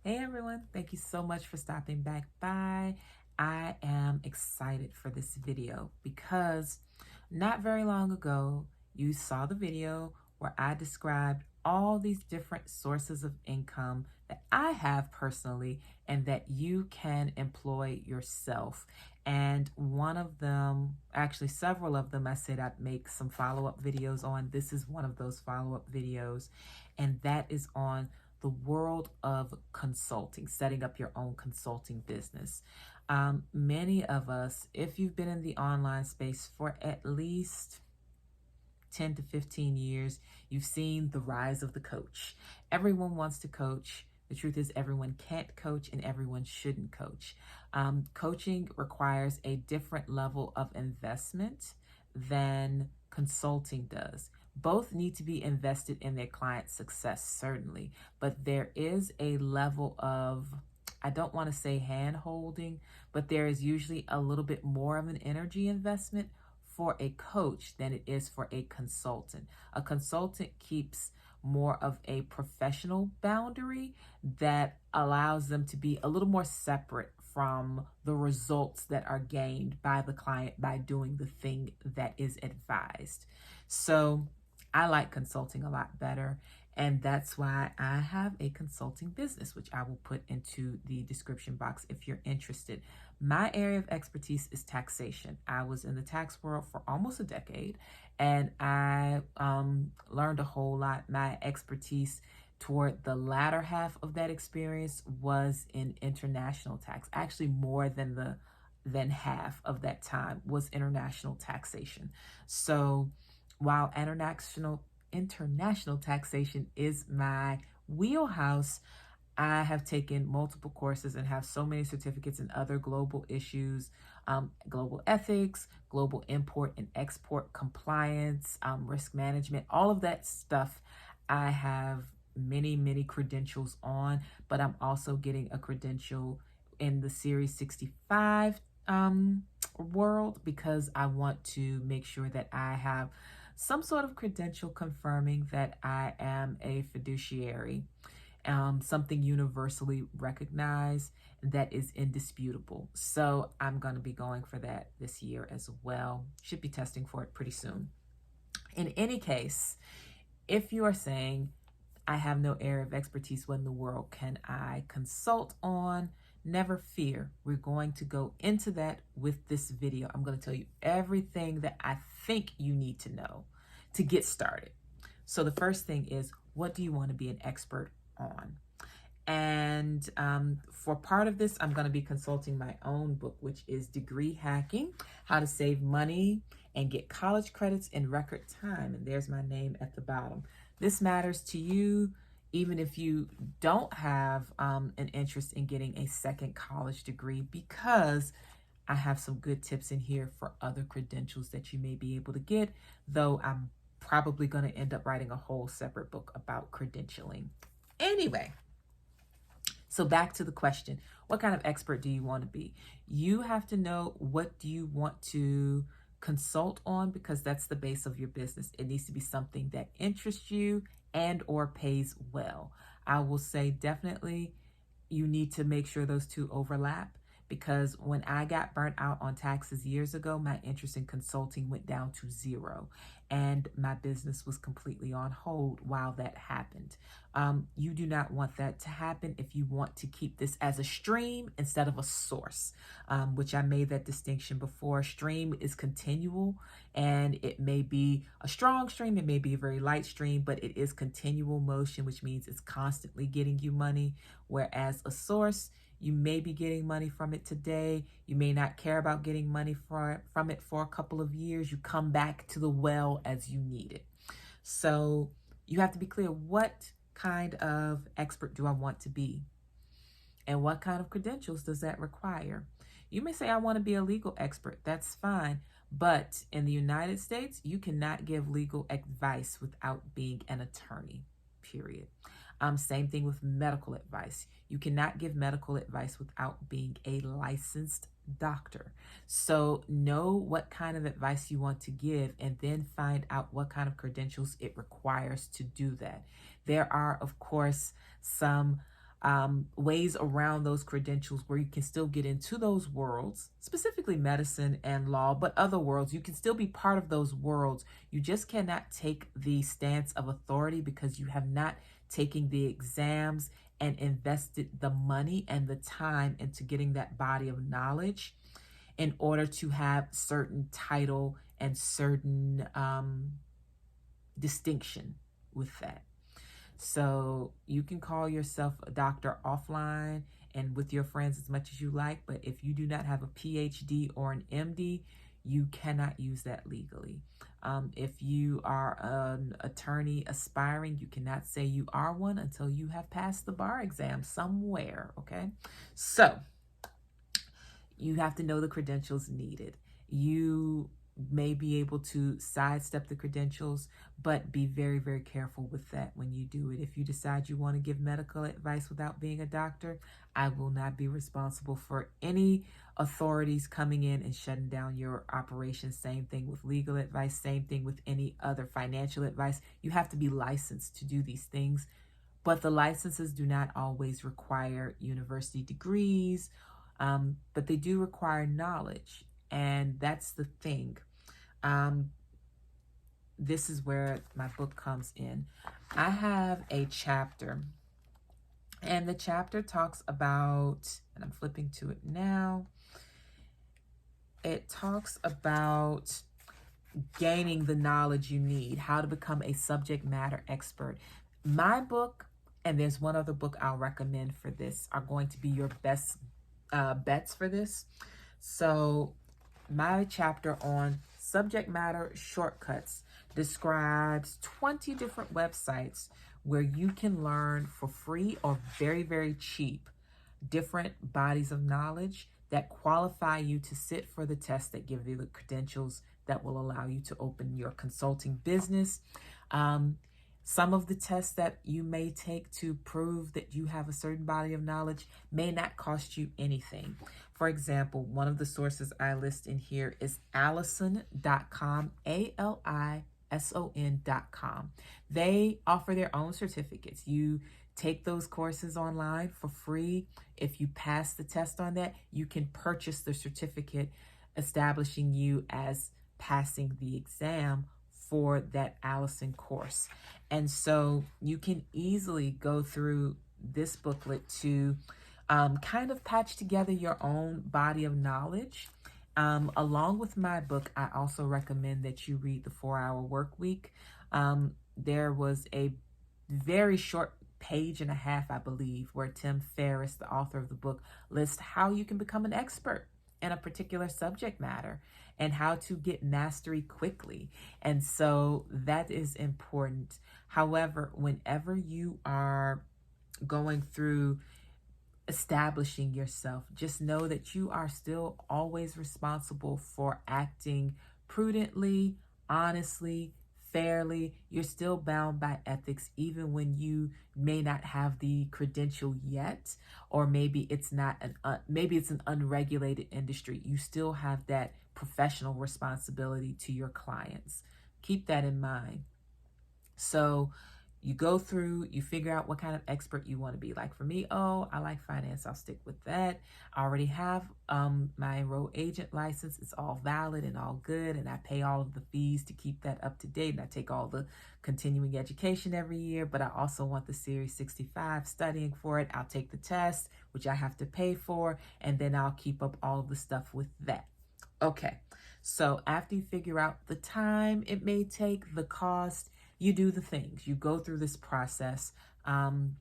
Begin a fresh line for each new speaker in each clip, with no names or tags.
Hey everyone, thank you so much for stopping back by. I am excited for this video because not very long ago, you saw the video where I described all these different sources of income that I have personally and that you can employ yourself. And one of them, actually several of them, I said I'd make some follow-up videos on. This is one of those follow-up videos, and that is on the world of consulting, setting up your own consulting business. Many of us, if you've been in the online space for at least 10 to 15 years, you've seen the rise of the coach. Everyone wants to coach. The truth is, everyone can't coach and everyone shouldn't coach. Coaching requires a different level of investment than consulting does. Both need to be invested in their client's success, certainly, but there is a level of, I don't want to say hand holding, but there is usually a little bit more of an energy investment for a coach than it is for a consultant. A consultant keeps more of a professional boundary that allows them to be a little more separate from the results that are gained by the client by doing the thing that is advised. So I like consulting a lot better. And that's why I have a consulting business, which I will put into the description box if you're interested. My area of expertise is taxation. I was in the tax world for almost a decade, and I learned a whole lot. My expertise toward the latter half of that experience was in international tax. Actually, more than half of that time was international taxation. So while international taxation is my wheelhouse, I have taken multiple courses and have so many certificates in other global issues, global ethics, global import and export compliance, risk management, all of that stuff. I have many credentials on, but I'm also getting a credential in the Series 65 world because I want to make sure that I have some sort of credential confirming that I am a fiduciary, something universally recognized that is indisputable. So I'm going to be going for that this year as well. Should be testing for it pretty soon. In any case, if you are saying, I have no area of expertise, what in the world can I consult on? Never fear. We're going to go into that with this video. I'm going to tell you everything that I think you need to know to get started. So the first thing is, what do you want to be an expert on? And for part of this, I'm going to be consulting my own book, which is Degree Hacking, How to Save Money and Get College Credits in Record Time. And there's my name at the bottom. This matters to you, even if you don't have an interest in getting a second college degree, because I have some good tips in here for other credentials that you may be able to get, though I'm probably going to end up writing a whole separate book about credentialing. Anyway, so back to the question, what kind of expert do you want to be? You have to know, what do you want to consult on, because that's the base of your business. It needs to be something that interests you and or pays well. I will say definitely you need to make sure those two overlap, because when I got burnt out on taxes years ago, my interest in consulting went down to zero and my business was completely on hold while that happened. You do not want that to happen if you want to keep this as a stream instead of a source, which I made that distinction before. Stream is continual, and it may be a strong stream, it may be a very light stream, but it is continual motion, which means it's constantly getting you money. Whereas a source, you may be getting money from it today. You may not care about getting money from it for a couple of years. You come back to the well as you need it. So you have to be clear, what kind of expert do I want to be? And what kind of credentials does that require? You may say, I want to be a legal expert. That's fine. But in the United States, you cannot give legal advice without being an attorney, period. Same thing with medical advice. You cannot give medical advice without being a licensed doctor. So know what kind of advice you want to give, and then find out what kind of credentials it requires to do that. There are, of course, some ways around those credentials where you can still get into those worlds, specifically medicine and law, but other worlds. You can still be part of those worlds. You just cannot take the stance of authority because you have not taken the exams and invested the money and the time into getting that body of knowledge in order to have certain title and certain distinction with that. So you can call yourself a doctor offline and with your friends as much as you like, but if you do not have a PhD or an MD, you cannot use that legally. If you are an attorney aspiring, you cannot say you are one until you have passed the bar exam somewhere, okay? So you have to know the credentials needed. You may be able to sidestep the credentials, but be very, very careful with that when you do it. If you decide you want to give medical advice without being a doctor, I will not be responsible for any authorities coming in and shutting down your operation. Same thing with legal advice, same thing with any other financial advice. You have to be licensed to do these things, but the licenses do not always require university degrees, but they do require knowledge, and that's the thing. This is where my book comes in. I have a chapter, and the chapter talks about, and I'm flipping to it now, it talks about gaining the knowledge you need, how to become a subject matter expert. My book, and there's one other book I'll recommend for this, are going to be your best bets for this. So my chapter on subject matter shortcuts describes 20 different websites where you can learn for free or very, very cheap different bodies of knowledge that qualify you to sit for the tests that give you the credentials that will allow you to open your consulting business. Some of the tests that you may take to prove that you have a certain body of knowledge may not cost you anything. For example, one of the sources I list in here is Alison.com, ALISON.com. They offer their own certificates. You take those courses online for free. If you pass the test on that, you can purchase the certificate establishing you as passing the exam for that Allison course. And so you can easily go through this booklet to kind of patch together your own body of knowledge. Along with my book, I also recommend that you read The 4-Hour Work Week. There was a very short page and a half, I believe, where Tim Ferriss, the author of the book, lists how you can become an expert in a particular subject matter and how to get mastery quickly. And so that is important. However, whenever you are going through establishing yourself, just know that you are still always responsible for acting prudently, honestly, fairly. You're still bound by ethics, even when you may not have the credential yet, or maybe it's not maybe it's an unregulated industry. You still have that professional responsibility to your clients. Keep that in mind. So you go through, you figure out what kind of expert you want to be. Like for me, oh, I like finance, I'll stick with that. I already have my enrolled agent license. It's all valid and all good, and I pay all of the fees to keep that up to date, and I take all the continuing education every year. But I also want the Series 65 studying for it. I'll take the test, which I have to pay for, and then I'll keep up all of the stuff with that. Okay, so after you figure out the time it may take, the cost, you do the things. You go through this process. Don't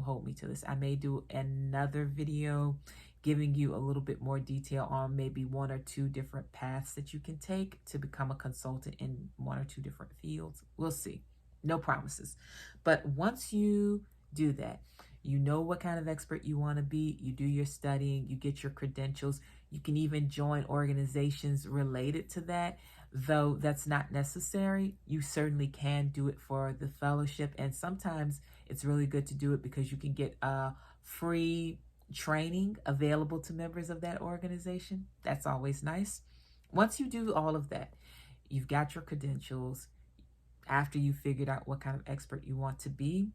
hold me to this. I may do another video giving you a little bit more detail on maybe 1 or 2 different paths that you can take to become a consultant in 1 or 2 different fields. We'll see. No promises. But once you do that, you know what kind of expert you want to be. You do your studying, you get your credentials. You can even join organizations related to that, though that's not necessary. You certainly can do it for the fellowship. And sometimes it's really good to do it because you can get free training available to members of that organization. That's always nice. Once you do all of that, you've got your credentials, after you figured out what kind of expert you want to be,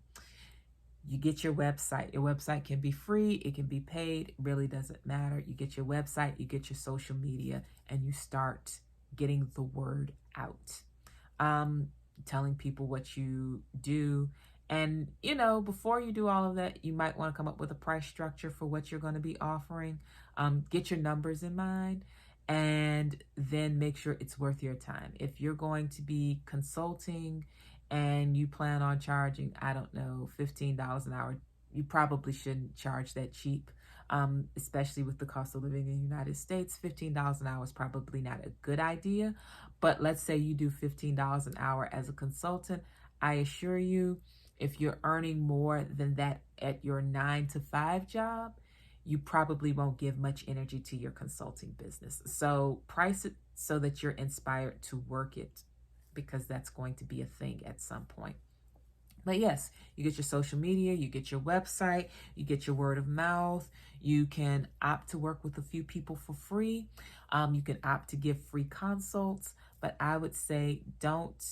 you get your website. Your website can be free, it can be paid, it really doesn't matter. You get your website, you get your social media, and you start getting the word out. Telling people what you do. And, you know, before you do all of that, you might want to come up with a price structure for what you're going to be offering. Get your numbers in mind, and then make sure it's worth your time. If you're going to be consulting and you plan on charging, I don't know, $15 an hour, you probably shouldn't charge that cheap. Especially with the cost of living in the United States, $15 an hour is probably not a good idea. But let's say you do $15 an hour as a consultant. I assure you, if you're earning more than that at your 9-to-5 job, you probably won't give much energy to your consulting business. So price it so that you're inspired to work it, because that's going to be a thing at some point. But yes, you get your social media, you get your website, you get your word of mouth. You can opt to work with a few people for free. You can opt to give free consults, but I would say don't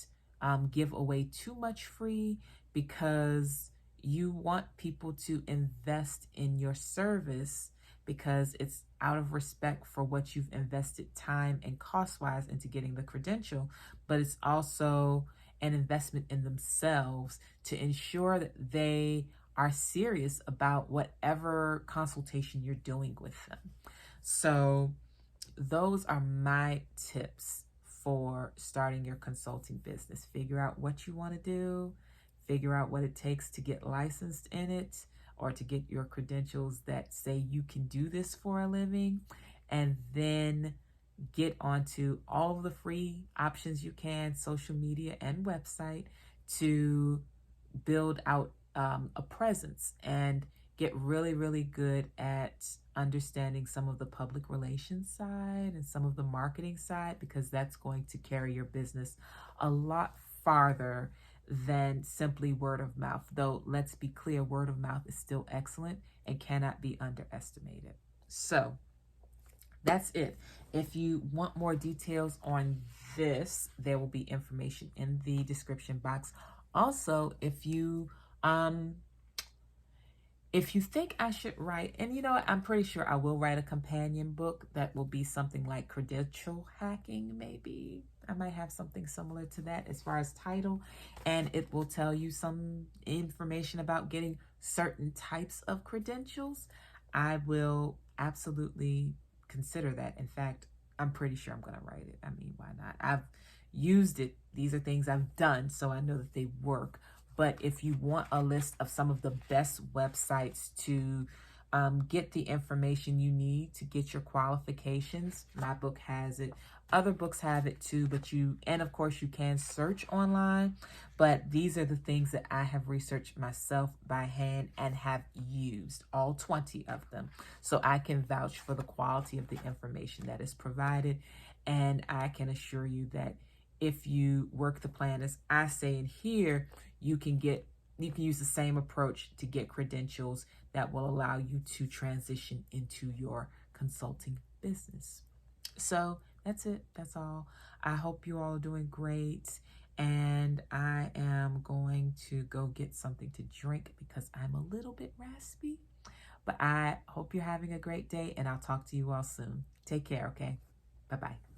give away too much free, because you want people to invest in your service, because it's out of respect for what you've invested time and cost-wise into getting the credential, but it's also an investment in themselves to ensure that they are serious about whatever consultation you're doing with them. So those are my tips for starting your consulting business. Figure out what you want to do, figure out what it takes to get licensed in it, or to get your credentials that say you can do this for a living, and then get onto all of the free options you can, social media and website, to build out a presence and get really, really good at understanding some of the public relations side and some of the marketing side, because that's going to carry your business a lot farther than simply word of mouth. Though, let's be clear, word of mouth is still excellent and cannot be underestimated. So that's it. If you want more details on this, there will be information in the description box. Also, if you think I should write, and you know what, I'm pretty sure I will write a companion book that will be something like credential hacking, maybe. I might have something similar to that as far as title, and it will tell you some information about getting certain types of credentials. I will absolutely consider that. In fact, I'm pretty sure I'm going to write it. I mean, why not? I've used it. These are things I've done, so I know that they work. But if you want a list of some of the best websites to get the information you need to get your qualifications, my book has it. Other books have it too, and of course you can search online, but these are the things that I have researched myself by hand and have used, all 20 of them. So I can vouch for the quality of the information that is provided, and I can assure you that if you work the plan as I say in here, you can use the same approach to get credentials that will allow you to transition into your consulting business. So that's it. That's all. I hope you all are doing great. And I am going to go get something to drink because I'm a little bit raspy. But I hope you're having a great day, and I'll talk to you all soon. Take care, okay? Bye-bye.